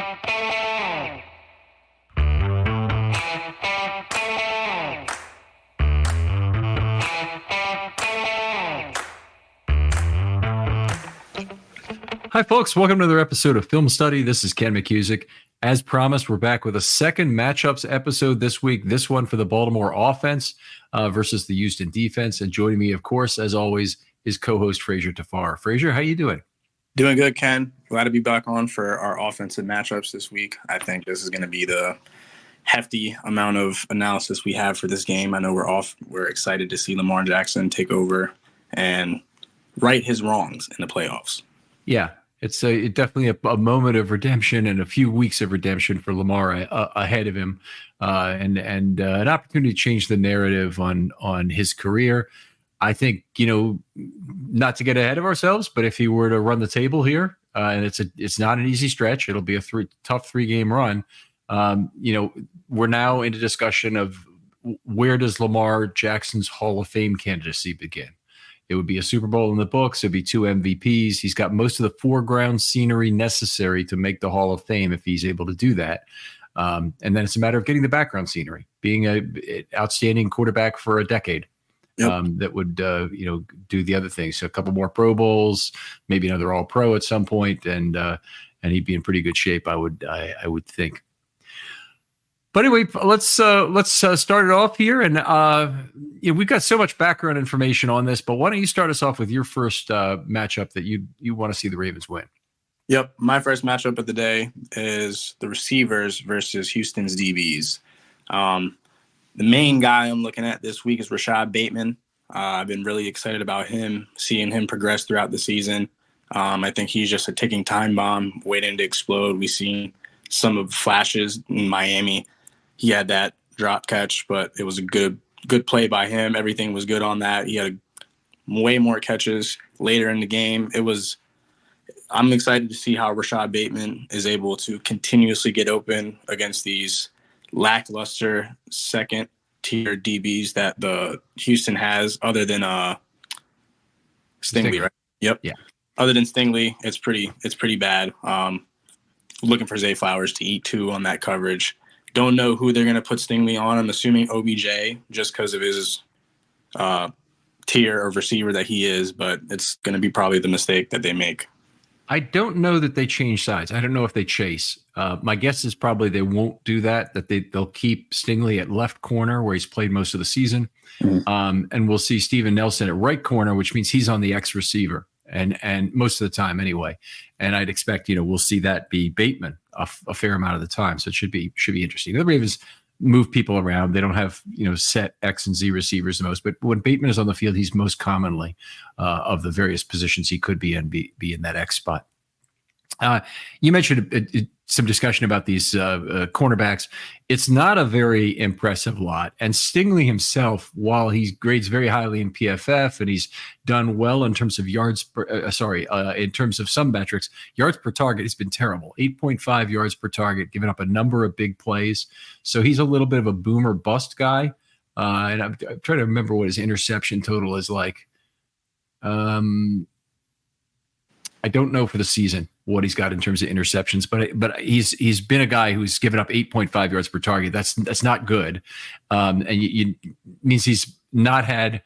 Hi, folks. Welcome to another episode of Film Study. This is Ken McCusick. As promised, we're back with a second matchups episode this week. This one for the Baltimore offense versus the Houston defense. And joining me, of course, as always, is co-host Frazier Tafar. Frazier, how you doing? Doing good, Ken. Glad to be back on for our offensive matchups this week. I think this is going to be the hefty amount of analysis we have for this game. I know we're excited to see Lamar Jackson take over and right his wrongs in the playoffs. Yeah, it's definitely a moment of redemption and a few weeks of redemption for Lamar ahead of him, and an opportunity to change the narrative on his career. I think, not to get ahead of ourselves, but if he were to run the table here, and it's not an easy stretch, it'll be a tough 3-game run. We're now in a discussion of where does Lamar Jackson's Hall of Fame candidacy begin? It would be a Super Bowl in the books. It'd be 2 MVPs. He's got most of the foreground scenery necessary to make the Hall of Fame if he's able to do that. And then it's a matter of getting the background scenery, being an outstanding quarterback for a decade. Yep. That would, do the other things. So a couple more Pro Bowls, maybe another All-Pro at some point, and he'd be in pretty good shape, I would think. But anyway, let's start it off here. And we've got so much background information on this, but why don't you start us off with your first matchup that you want to see the Ravens win? Yep. My first matchup of the day is the receivers versus Houston's DBs. The main guy I'm looking at this week is Rashad Bateman. I've been really excited about him, seeing him progress throughout the season. I think he's just a ticking time bomb waiting to explode. We've seen some of the flashes in Miami. He had that drop catch, but it was a good play by him. Everything was good on that. He had way more catches later in the game. I'm excited to see how Rashad Bateman is able to continuously get open against these lackluster second-tier DBs that the Houston has, other than Stingley, right? Yep. Yeah. Other than Stingley, it's pretty bad. Looking for Zay Flowers to eat too on that coverage. Don't know who they're going to put Stingley on. I'm assuming OBJ just because of his tier of receiver that he is, but it's going to be probably the mistake that they make. I don't know that they change sides. I don't know if they chase. My guess is probably they won't do that they'll keep Stingley at left corner where he's played most of the season. Mm-hmm. And we'll see Steven Nelson at right corner, which means he's on the X receiver and most of the time anyway. And I'd expect, we'll see that be Bateman a fair amount of the time. So it should be interesting. The Ravens move people around. They don't have, set X and Z receivers the most, but when Bateman is on the field, he's most commonly of the various positions he could be in that X spot. You mentioned some discussion about these cornerbacks. It's not a very impressive lot. And Stingley himself, while he grades very highly in PFF and he's done well in terms of in terms of some metrics, yards per target has been terrible. 8.5 yards per target, giving up a number of big plays. So he's a little bit of a boomer bust guy. And I'm trying to remember what his interception total is like. I don't know for the season what he's got in terms of interceptions, but he's been a guy who's given up 8.5 yards per target. That's not good, and you means he's not had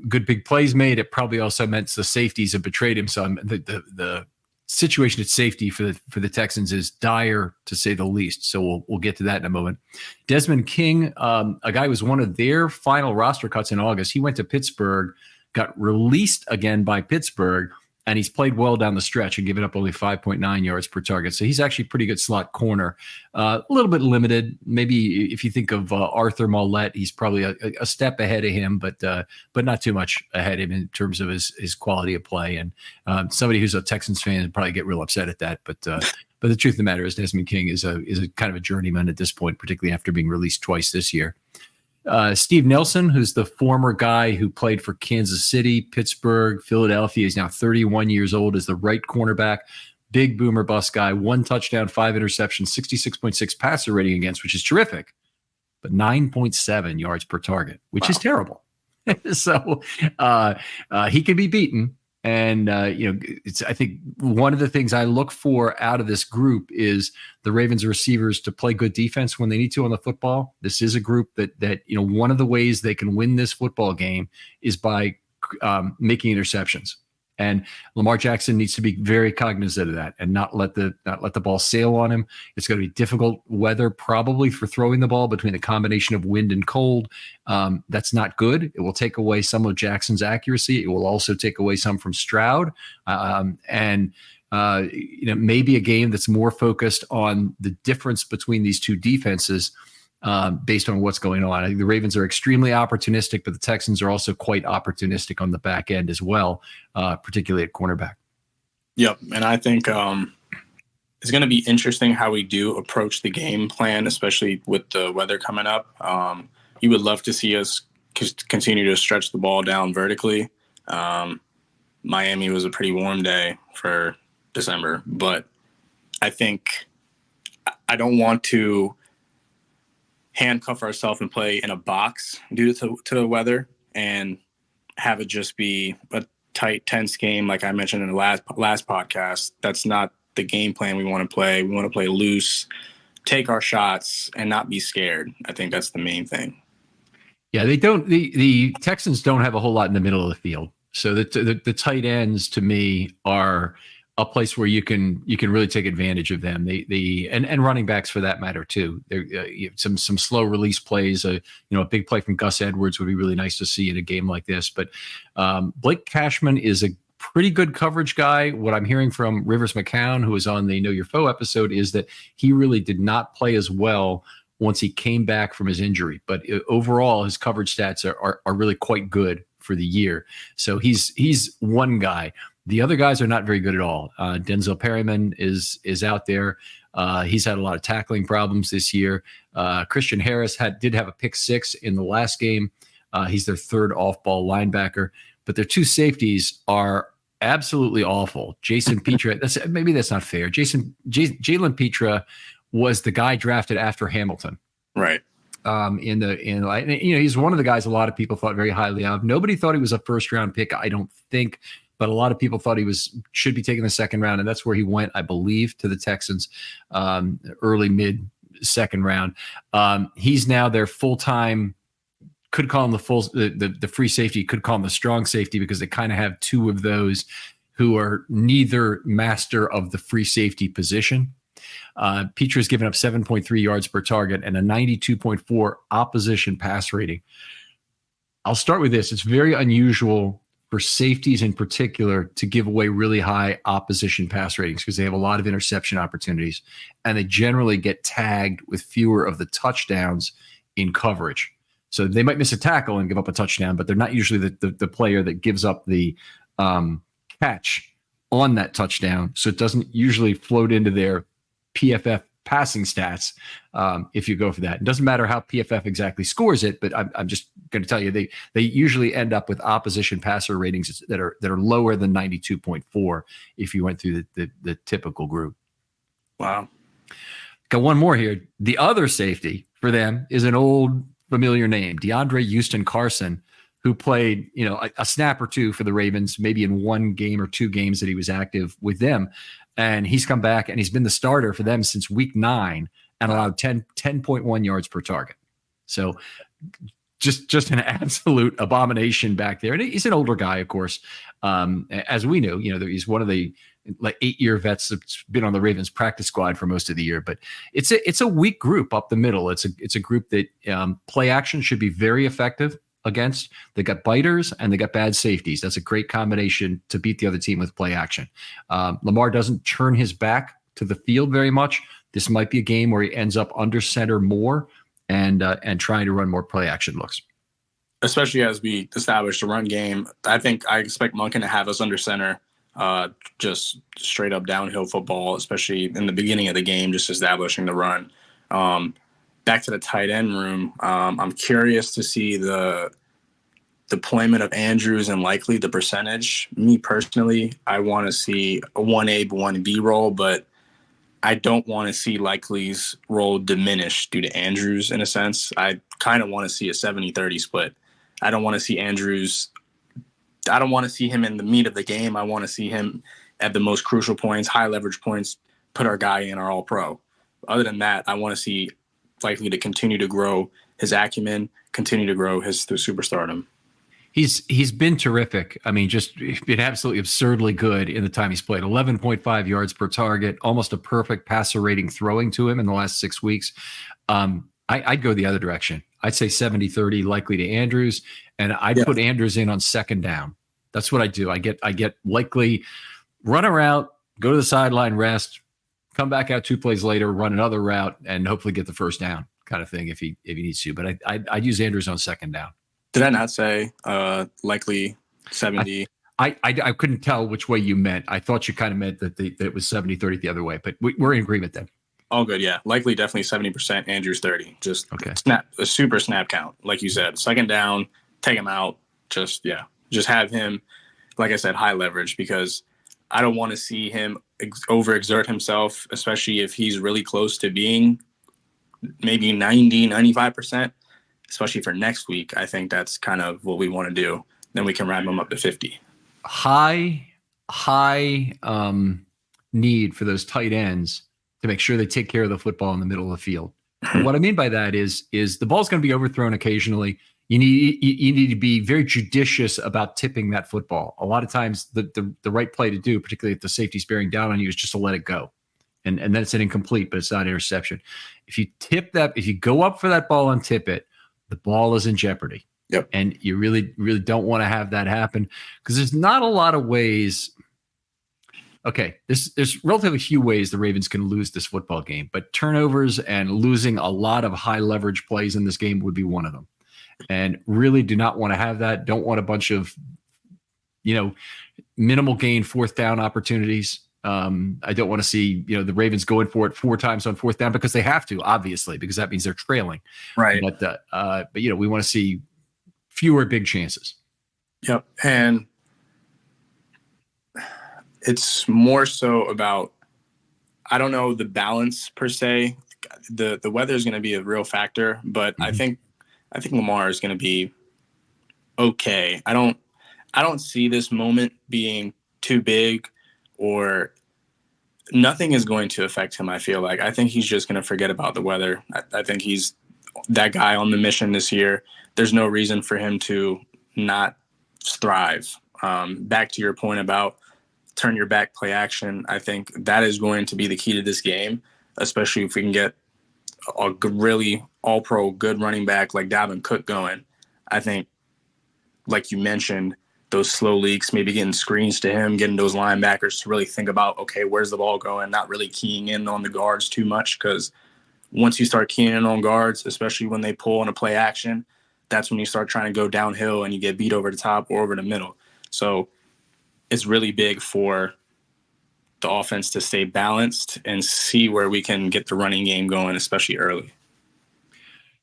good big plays made. It probably also meant the safeties have betrayed him. So the situation at safety for the Texans is dire to say the least. So we'll get to that in a moment. Desmond King, a guy who was one of their final roster cuts in August. He went to Pittsburgh, got released again by Pittsburgh. And he's played well down the stretch and given up only 5.9 yards per target. So he's actually a pretty good slot corner. A little bit limited. Maybe if you think of Arthur Mollett, he's probably a step ahead of him, but not too much ahead of him in terms of his quality of play. And somebody who's a Texans fan would probably get real upset at that. But the truth of the matter is Desmond King is a kind of a journeyman at this point, particularly after being released twice this year. Steve Nelson, who's the former guy who played for Kansas City, Pittsburgh, Philadelphia. He's now 31 years old, is the right cornerback. Big boomer bust guy, 1 touchdown, 5 interceptions, 66.6 passer rating against, which is terrific, but 9.7 yards per target, which is terrible. So he can be beaten. And I think one of the things I look for out of this group is the Ravens receivers to play good defense when they need to on the football. This is a group that one of the ways they can win this football game is by making interceptions. And Lamar Jackson needs to be very cognizant of that and not let the ball sail on him. It's going to be difficult weather probably for throwing the ball between the combination of wind and cold. That's not good. It will take away some of Jackson's accuracy. It will also take away some from Stroud. Maybe a game that's more focused on the difference between these two defenses based on what's going on. I think the Ravens are extremely opportunistic, but the Texans are also quite opportunistic on the back end as well, particularly at cornerback. Yep. And I think it's going to be interesting how we do approach the game plan, especially with the weather coming up. You would love to see us continue to stretch the ball down vertically. Miami was a pretty warm day for December, but I think I don't want to handcuff ourselves and play in a box due to the weather and have it just be a tight, tense game like I mentioned in the last podcast. That's not the game plan we want to play. We want to play loose, take our shots, and not be scared. I think that's the main thing. Yeah, they don't. The Texans don't have a whole lot in the middle of the field, so the tight ends to me are a place where you can really take advantage of them. And running backs for that matter too. There some slow release plays. A big play from Gus Edwards would be really nice to see in a game like this. But Blake Cashman is a pretty good coverage guy. What I'm hearing from Rivers McCown, who was on the Know Your Foe episode, is that he really did not play as well once he came back from his injury. But overall, his coverage stats are really quite good for the year. So he's one guy. The other guys are not very good at all. Denzel Perryman is out there. He's had a lot of tackling problems this year. Christian Harris did have a pick six in the last game. He's their third off-ball linebacker. But their two safeties are absolutely awful. Jason Petra, maybe that's not fair. Jalen Petra was the guy drafted after Hamilton. Right. He's one of the guys a lot of people thought very highly of. Nobody thought he was a first-round pick, I don't think. But a lot of people thought he should be taken the second round, and that's where he went, I believe, to the Texans, early mid second round. He's now their full-time. Could call him the free safety. Could call him the strong safety because they kind of have two of those who are neither master of the free safety position. Petra's given up 7.3 yards per target and a 92.4 opposition pass rating. I'll start with this. It's very unusual for safeties in particular to give away really high opposition pass ratings because they have a lot of interception opportunities and they generally get tagged with fewer of the touchdowns in coverage. So they might miss a tackle and give up a touchdown, but they're not usually the player that gives up the catch on that touchdown. So it doesn't usually float into their PFF passing stats if you go for that. It doesn't matter how PFF exactly scores it, but I'm just going to tell you they usually end up with opposition passer ratings that are lower than 92.4 if you went through the typical group. Wow. Got one more here. The other safety for them is an old familiar name, DeAndre Houston Carson, who played a snap or two for the Ravens, maybe in one game or two games that he was active with them. And he's come back and he's been the starter for them since week 9 and allowed 10.1 yards per target. So just an absolute abomination back there. And he's an older guy, of course. As we know, he's one of the 8-year vets that's been on the Ravens practice squad for most of the year. But it's a weak group up the middle. It's a group that play action should be very effective against. They got biters and they got bad safeties. That's a great combination to beat the other team with play action. Lamar doesn't turn his back to the field very much. This might be a game where he ends up under center more and trying to run more play action looks. Especially as we establish the run game, I expect Monken to have us under center, just straight up downhill football, especially in the beginning of the game, just establishing the run. Back to the tight end room, I'm curious to see the deployment of Andrews and likely the percentage. Me personally, I want to see a 1A, 1B role, but I don't want to see Likely's role diminish due to Andrews in a sense. I kind of want to see a 70-30 split. I don't want to see Andrews I don't want to see him in the meat of the game. I want to see him at the most crucial points, high leverage points, put our guy in our all pro. Other than that, I want to see likely to continue to grow his acumen, continue to grow his superstardom. He's been terrific. I mean, just been absolutely absurdly good in the time he's played. 11.5 yards per target, almost a perfect passer rating throwing to him in the last 6 weeks. I'd go the other direction. I'd say 70-30 likely to Andrews, and I'd put Andrews in on second down. That's what I do. I get likely run a route, go to the sideline, rest, come back out 2 plays later, run another route, and hopefully get the first down kind of thing if he needs to. But I'd use Andrews on second down. Did I not say likely 70? I couldn't tell which way you meant. I thought you kind of meant that it was 70-30 the other way, but we're in agreement then. All good, yeah. Likely definitely 70%, Andrews 30. Just okay. A super snap count, like you said. Second down, take him out. Just have him, like I said, high leverage, because I don't want to see him overexert himself, especially if he's really close to being maybe 90-95%. Especially for next week, I think that's kind of what we want to do. Then we can ramp them up to 50. High need for those tight ends to make sure they take care of the football in the middle of the field. And what I mean by that is the ball's going to be overthrown occasionally. You need to be very judicious about tipping that football. A lot of times, the right play to do, particularly if the safety's bearing down on you, is just to let it go. And then it's an incomplete, but it's not interception. If you tip that, if you go up for that ball and tip it, the ball is in jeopardy. Yep. And you really, really don't want to have that happen, because there's not a lot of ways. Okay, there's relatively few ways the Ravens can lose this football game, but turnovers and losing a lot of high leverage plays in this game would be one of them. And really do not want to have that. Don't want a bunch of, minimal gain fourth down opportunities. I don't want to see, the Ravens going for it 4 times on fourth down, because they have to, obviously, because that means they're trailing. Right. But we want to see fewer big chances. Yep. And it's more so about, I don't know, the balance per se. The weather is going to be a real factor, but I think Lamar is going to be okay. I don't see this moment being too big, or nothing is going to affect him. I feel like, I think he's just going to forget about the weather. I think he's that guy on the mission this year. There's no reason for him to not thrive. Back to your point about turn your back, play action. I think that is going to be the key to this game, especially if we can get a really all-pro good running back like Dalvin Cook going. I think, like you mentioned, those slow leaks, maybe getting screens to him, getting those linebackers to really think about, okay, where's the ball going, not really keying in on the guards too much, because once you start keying in on guards, especially when they pull on a play action, that's when you start trying to go downhill and you get beat over the top or over the middle. So it's really big for the offense to stay balanced and see where we can get the running game going, especially early.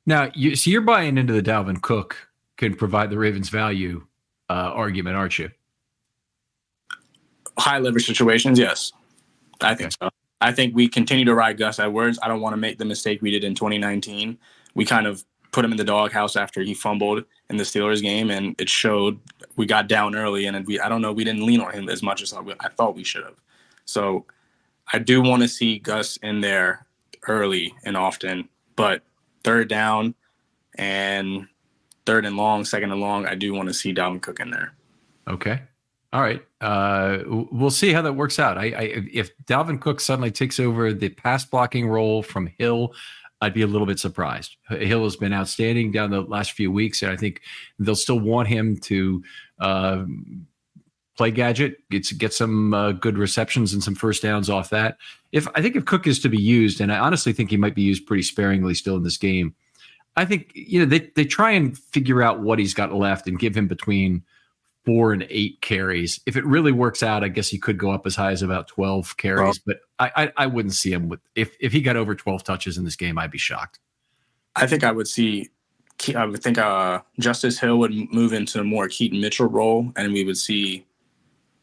Now, you're buying into the Dalvin Cook can provide the Ravens value argument, aren't you? High leverage situations, yes. I think so. I think we continue to ride Gus Edwards. I don't want to make the mistake we did in 2019. We kind of put him in the doghouse after he fumbled in the Steelers game, and it showed. We got down early, and we didn't lean on him as much as I thought we should have. So I do want to see Gus in there early and often, but third down and third and long, second and long, I do want to see Dalvin Cook in there. Okay. All right. We'll see how that works out. If Dalvin Cook suddenly takes over the pass blocking role from Hill, I'd be a little bit surprised. Hill has been outstanding down the last few weeks, and I think they'll still want him to play gadget, get some good receptions and some first downs off that. If Cook is to be used, and I honestly think he might be used pretty sparingly still in this game, I think they try and figure out what he's got left and give him between 4 and 8 carries. If it really works out, I guess he could go up as high as about 12 carries, but I wouldn't see him with if he got over 12 touches in this game, I'd be shocked. I think Justice Hill would move into a more Keaton Mitchell role, and we would see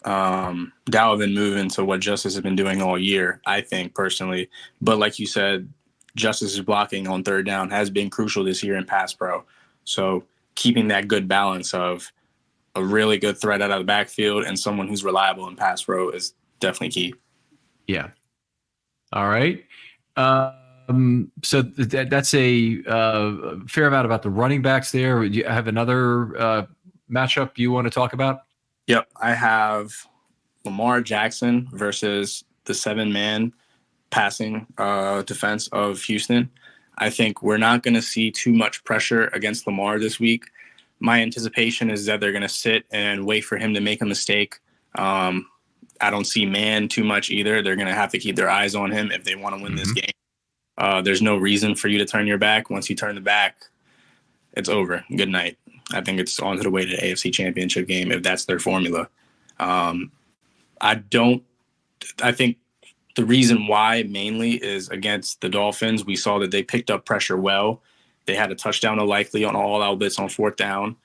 Dalvin move into what Justice has been doing all year, I think personally. But like you said, Justice's blocking on third down has been crucial this year in pass pro. So keeping that good balance of a really good threat out of the backfield and someone who's reliable in pass pro is definitely key. Yeah. All right. So that's a fair amount about the running backs there. Do you have another matchup you want to talk about? Yep. I have Lamar Jackson versus the 7-man passing defense of Houston. I think we're not going to see too much pressure against Lamar this week. My anticipation is that they're going to sit and wait for him to make a mistake. I don't see man too much either. They're going to have to keep their eyes on him if they want to win this game. There's no reason for you to turn your back. Once you turn the back, it's over. Good night. I think it's on to the way to the AFC Championship game if that's their formula. I think the reason why mainly is against the Dolphins. We saw that they picked up pressure well. They had a touchdown to Likely on all out blitz on 4th down.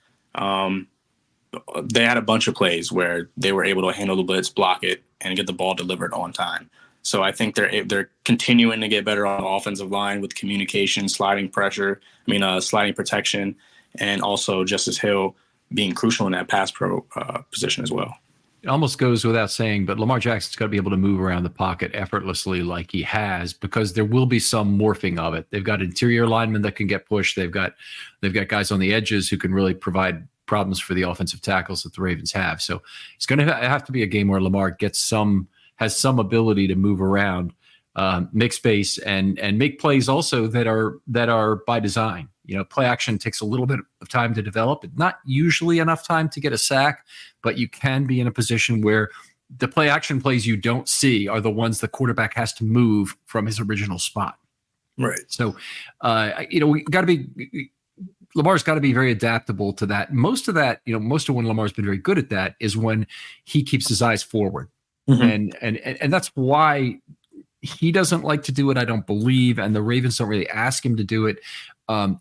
They had a bunch of plays where they were able to handle the blitz, block it, and get the ball delivered on time. So I think they're continuing to get better on the offensive line with communication, sliding protection, and also Justice Hill being crucial in that pass pro position as well. It almost goes without saying, but Lamar Jackson's got to be able to move around the pocket effortlessly like he has, because there will be some morphing of it. They've got interior linemen that can get pushed. They've got guys on the edges who can really provide problems for the offensive tackles that the Ravens have. So it's going to have to be a game where Lamar has some ability to move around, make space, and make plays also that are by design. Play action takes a little bit of time to develop. Not usually enough time to get a sack, but you can be in a position where the play action plays you don't see are the ones the quarterback has to move from his original spot. Right. So, we got to be. Lamar's got to be very adaptable to that. Most of when Lamar's been very good at that is when he keeps his eyes forward. Mm-hmm. And that's why he doesn't like to do it, I don't believe, and the Ravens don't really ask him to do it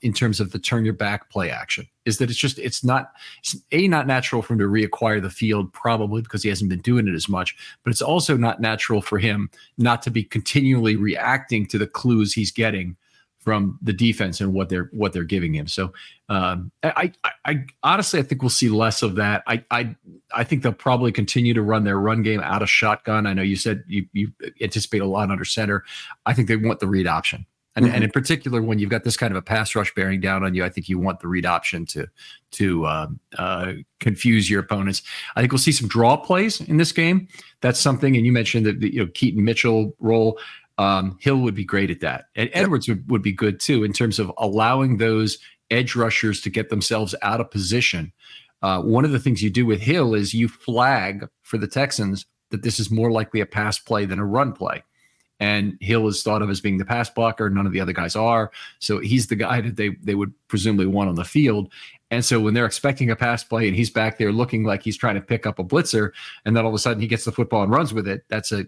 in terms of the turn your back play action. Is that it's not natural for him to reacquire the field, probably because he hasn't been doing it as much, but it's also not natural for him not to be continually reacting to the clues he's getting from the defense and what they're giving him. So I honestly, I think we'll see less of that. I think they'll probably continue to run their run game out of shotgun. I know you said you anticipate a lot under center. I think they want the read option. And, and in particular, when you've got this kind of a pass rush bearing down on you, I think you want the read option to confuse your opponents. I think we'll see some draw plays in this game. That's something. And you mentioned that Keaton Mitchell role. Hill would be great at that. And Edwards would be good too in terms of allowing those edge rushers to get themselves out of position. One of the things you do with Hill is you flag for the Texans that this is more likely a pass play than a run play. And Hill is thought of as being the pass blocker. None of the other guys are. So he's the guy that they would presumably want on the field. And so when they're expecting a pass play and he's back there looking like he's trying to pick up a blitzer, and then all of a sudden he gets the football and runs with it, that's a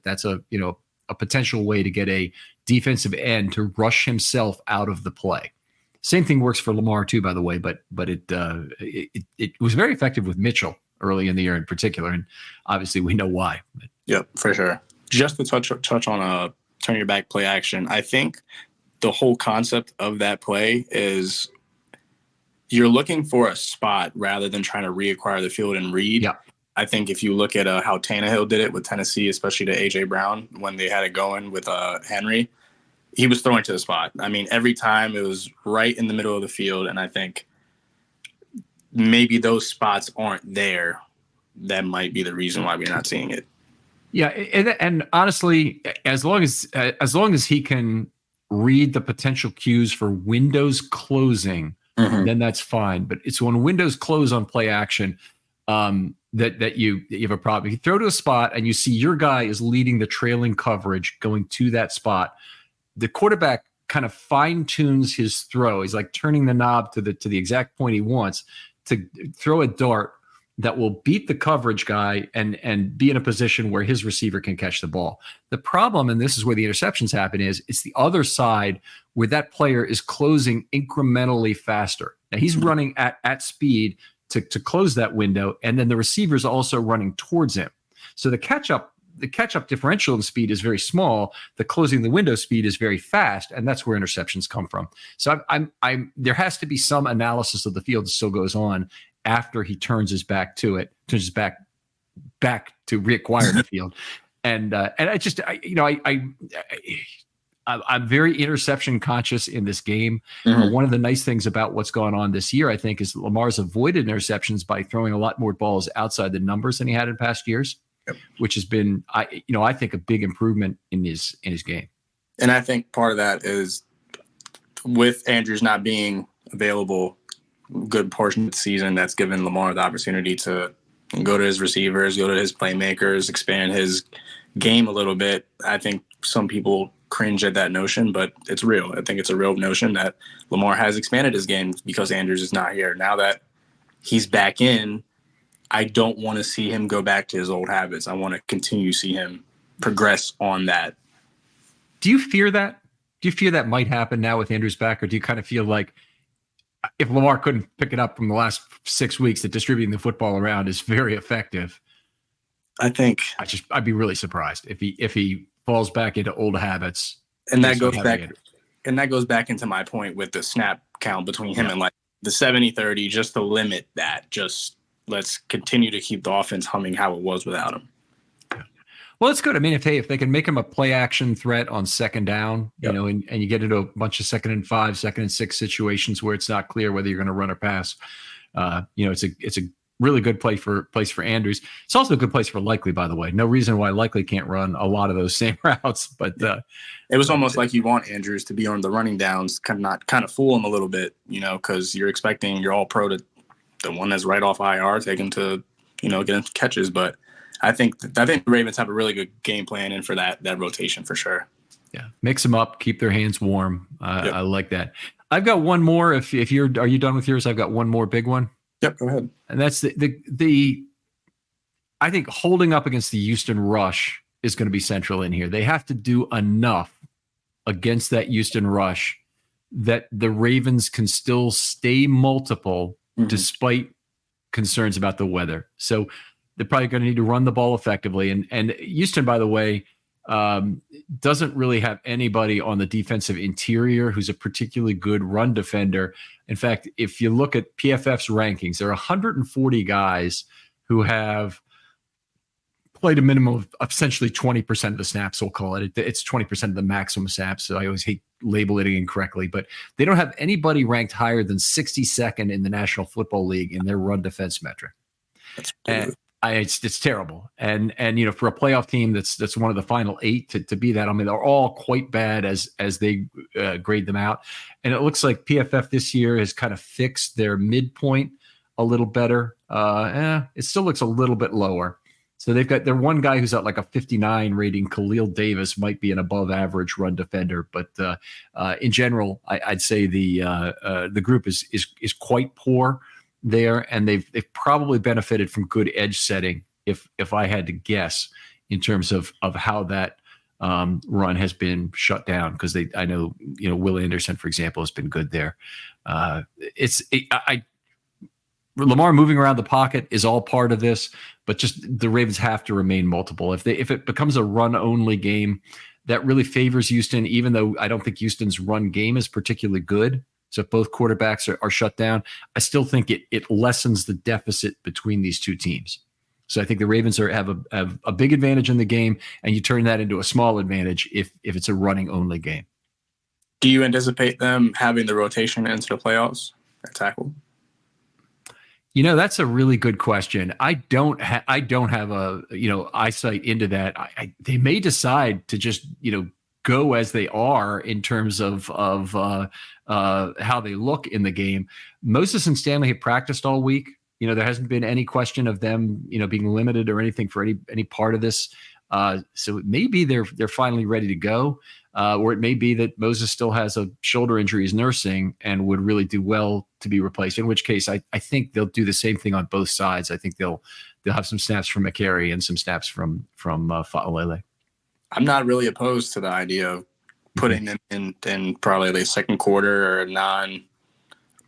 potential way to get a defensive end to rush himself out of the play. Same thing works for Lamar too, by the way, but it was very effective with Mitchell early in the year in particular, and obviously we know why. Yep, for sure. Just to touch on a turn your back play action, I think the whole concept of that play is you're looking for a spot rather than trying to reacquire the field and read. Yeah. I think if you look at how Tannehill did it with Tennessee, especially to A.J. Brown, when they had it going with Henry, he was throwing to the spot. I mean, every time it was right in the middle of the field, and I think maybe those spots aren't there. That might be the reason why we're not seeing it. Yeah, and honestly, as long as he can read the potential cues for windows closing, then that's fine. But it's when windows close on play action that you have a problem. If you throw to a spot and you see your guy is leading the trailing coverage going to that spot, the quarterback kind of fine tunes his throw. He's like turning the knob to the exact point he wants to throw a dart that will beat the coverage guy and be in a position where his receiver can catch the ball. The problem, and this is where the interceptions happen, is it's the other side where that player is closing incrementally faster. Now he's running at speed to close that window, and then the receiver's also running towards him. So the catch-up differential in speed is very small. The closing the window speed is very fast, and that's where interceptions come from. So there has to be some analysis of the field that still goes on, after he turns his back to it, turns his back to reacquire the field. And I'm very interception conscious in this game. Mm-hmm. One of the nice things about what's gone on this year, I think, is Lamar's avoided interceptions by throwing a lot more balls outside the numbers than he had in past years, which has been, I think, a big improvement in his game. And I think part of that is with Andrews not being available a good portion of the season, that's given Lamar the opportunity to go to his receivers, go to his playmakers, expand his game a little bit. I think some people cringe at that notion, but it's real. I think it's a real notion that Lamar has expanded his game because Andrews is not here. Now that he's back in, I don't want to see him go back to his old habits. I want to continue to see him progress on that. Do you fear that? Do you fear that might happen now with Andrews back, or do you kind of feel like if Lamar couldn't pick it up from the last 6 weeks, that distributing the football around is very effective? I think I'd be really surprised if he falls back into old habits. And that goes back into my point with the snap count between him and like the 70-30, just to limit that. Just let's continue to keep the offense humming how it was without him. Well, it's good. I mean, if they can make him a play action threat on second down, and you get into a bunch of 2nd and 5, 2nd and 6 situations where it's not clear whether you're going to run or pass, it's a really good place for Andrews. It's also a good place for Likely, by the way. No reason why Likely can't run a lot of those same routes. But it was almost like you want Andrews to be on the running downs, kind of fool him a little bit, because you're expecting your all pro to the one that's right off IR, take him to, get him catches. But I think the Ravens have a really good game plan in for that rotation for sure. Yeah, mix them up, keep their hands warm. I like that. I've got one more. Are you done with yours? I've got one more big one. Yep, go ahead. And that's the I think holding up against the Houston rush is going to be central in here. They have to do enough against that Houston rush that the Ravens can still stay multiple despite concerns about the weather. So they're probably going to need to run the ball effectively. And Houston, by the way, doesn't really have anybody on the defensive interior who's a particularly good run defender. In fact, if you look at PFF's rankings, there are 140 guys who have played a minimum of essentially 20% of the snaps, we'll call it. It's 20% of the maximum snaps, so I always hate labeling it incorrectly. But they don't have anybody ranked higher than 62nd in the National Football League in their run defense metric. That's it's terrible. And for a playoff team that's one of the final 8 to be that, I mean, they're all quite bad as they grade them out. And it looks like PFF this year has kind of fixed their midpoint a little better. It still looks a little bit lower. So they've got their one guy who's at like a 59 rating. Khalil Davis might be an above average run defender, but in general, I'd say the group is quite poor there, and they've probably benefited from good edge setting. If I had to guess, in terms of how that run has been shut down, because I know Will Anderson, for example, has been good there. Lamar moving around the pocket is all part of this, but just the Ravens have to remain multiple. If it becomes a run-only game, that really favors Houston, even though I don't think Houston's run game is particularly good. So if both quarterbacks are shut down, I still think it lessens the deficit between these two teams. So I think the Ravens have a big advantage in the game, and you turn that into a small advantage if it's a running-only game. Do you anticipate them having the rotation into the playoffs at tackle? That's a really good question. I don't have a eyesight into that. They may decide to just go as they are in terms of how they look in the game. Moses and Stanley have practiced all week. There hasn't been any question of them being limited or anything for any part of this. So it may be they're finally ready to go, or it may be that Moses still has a shoulder injury he's nursing and would really do well to be replaced. In which case, I think they'll do the same thing on both sides. I think they'll have some snaps from McCary and some snaps from Fa'alele. I'm not really opposed to the idea of putting them in probably the second quarter or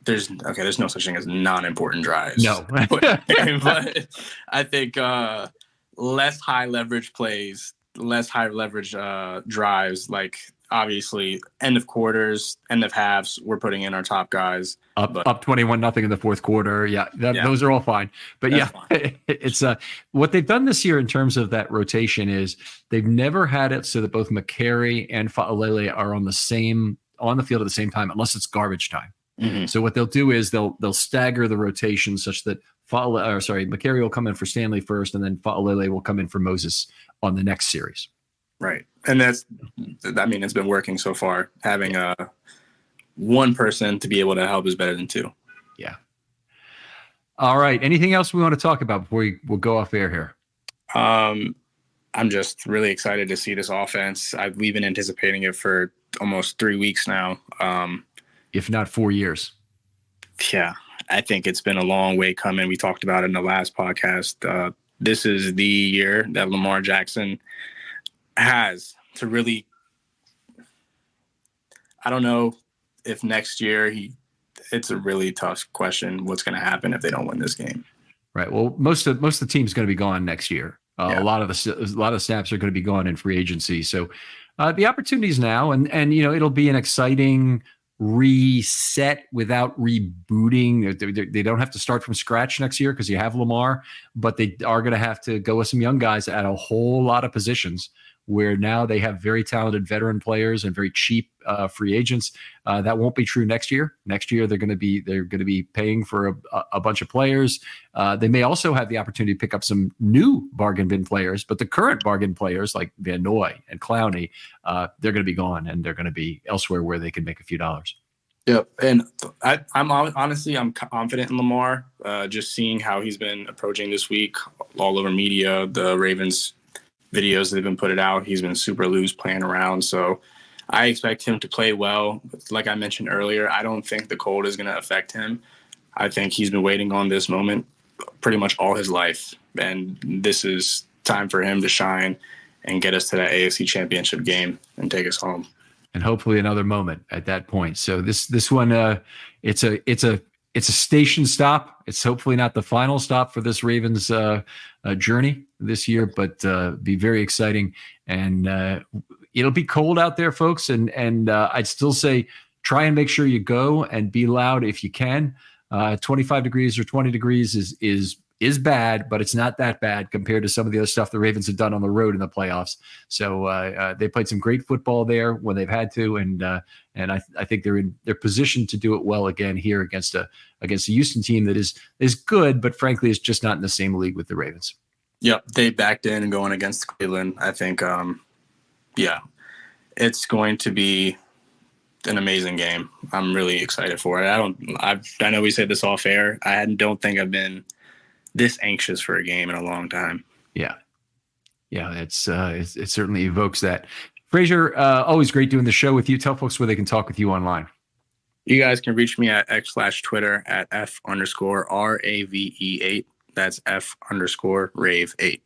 there's no such thing as non-important drives. No, but I think less high leverage plays, less high leverage drives, like obviously end of quarters, end of halves, we're putting in our top guys. Up 21-0 in the fourth quarter. Yeah, those are all fine. But That's fine. It's what they've done this year in terms of that rotation is they've never had it so that both McCary and Fa'alele are on the field at the same time, unless it's garbage time. Mm-hmm. So what they'll do is they'll stagger the rotation such that McCary will come in for Stanley first, and then Fa'alele will come in for Moses on the next series. Right. And it's been working so far. Having one person to be able to help is better than two. Yeah. All right. Anything else we want to talk about before we'll go off air here? I'm just really excited to see this offense. We've been anticipating it for almost 3 weeks now. If not 4 years. Yeah. I think it's been a long way coming. We talked about it in the last podcast. This is the year that Lamar Jackson has to really, I don't know if next year it's a really tough question. What's going to happen if they don't win this game? Right. Well, most of the team's going to be gone next year. A lot of the snaps are going to be gone in free agency. So the opportunities now, and it'll be an exciting reset without rebooting. They don't have to start from scratch next year because you have Lamar, but they are going to have to go with some young guys at a whole lot of positions where now they have very talented veteran players and very cheap free agents. That won't be true next year. Next year they're going to be paying for a bunch of players. They may also have the opportunity to pick up some new bargain bin players, but the current bargain players like Van Noy and Clowney, they're going to be gone and they're going to be elsewhere where they can make a few dollars. Yep, and I'm confident in Lamar. Just seeing how he's been approaching this week, all over media, the Ravens videos that have been put out, he's been super loose playing around. So I expect him to play well. Like I mentioned earlier, I don't think the cold is going to affect him. I think he's been waiting on this moment pretty much all his life, and this is time for him to shine and get us to that AFC Championship game and take us home. And hopefully another moment at that point. So this one, it's a station stop. It's hopefully not the final stop for this Ravens journey this year, but be very exciting. And it'll be cold out there, folks. And I'd still say try and make sure you go and be loud if you can. 25 degrees or 20 degrees is bad, but it's not that bad compared to some of the other stuff the Ravens have done on the road in the playoffs. So they played some great football there when they've had to, and I think they're positioned to do it well again here against a Houston team that is good, but frankly is just not in the same league with the Ravens. Yep, they backed in and going against Cleveland. I think, it's going to be an amazing game. I'm really excited for it. I know we said this off air. I don't think I've been this anxious for a game in a long time. Yeah. It certainly evokes that. Frazier, always great doing the show with you. Tell folks where they can talk with you online. You guys can reach me at X/Twitter at F_RAVE8. That's F_Rave8.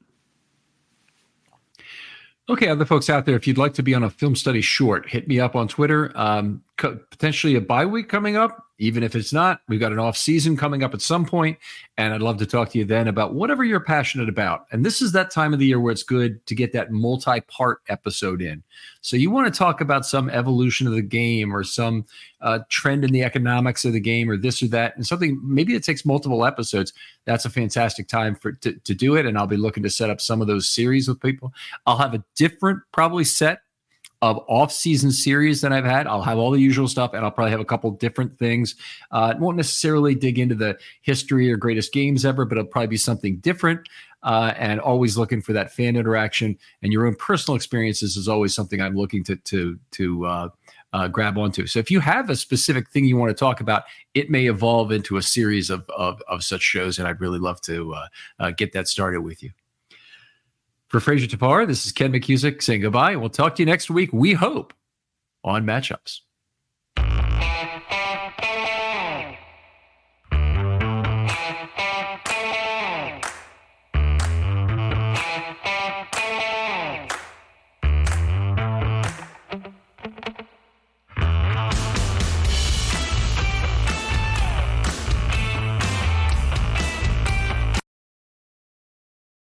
Okay, other folks out there, if you'd like to be on a film study short, hit me up on Twitter. Potentially a bye week coming up. Even if it's not, we've got an off season coming up at some point, and I'd love to talk to you then about whatever you're passionate about. And this is that time of the year where it's good to get that multi-part episode in. So you want to talk about some evolution of the game or some trend in the economics of the game or this or that, and something maybe it takes multiple episodes. That's a fantastic time to do it, and I'll be looking to set up some of those series with people. I'll have a different probably set of off-season series than I've had. I'll have all the usual stuff, and I'll probably have a couple different things. It won't necessarily dig into the history or greatest games ever, but it'll probably be something different, and always looking for that fan interaction. And your own personal experiences is always something I'm looking to grab onto. So if you have a specific thing you want to talk about, it may evolve into a series of such shows, and I'd really love to get that started with you. For Frazier Tapar, this is Ken McCusick saying goodbye. We'll talk to you next week, we hope, on Matchups.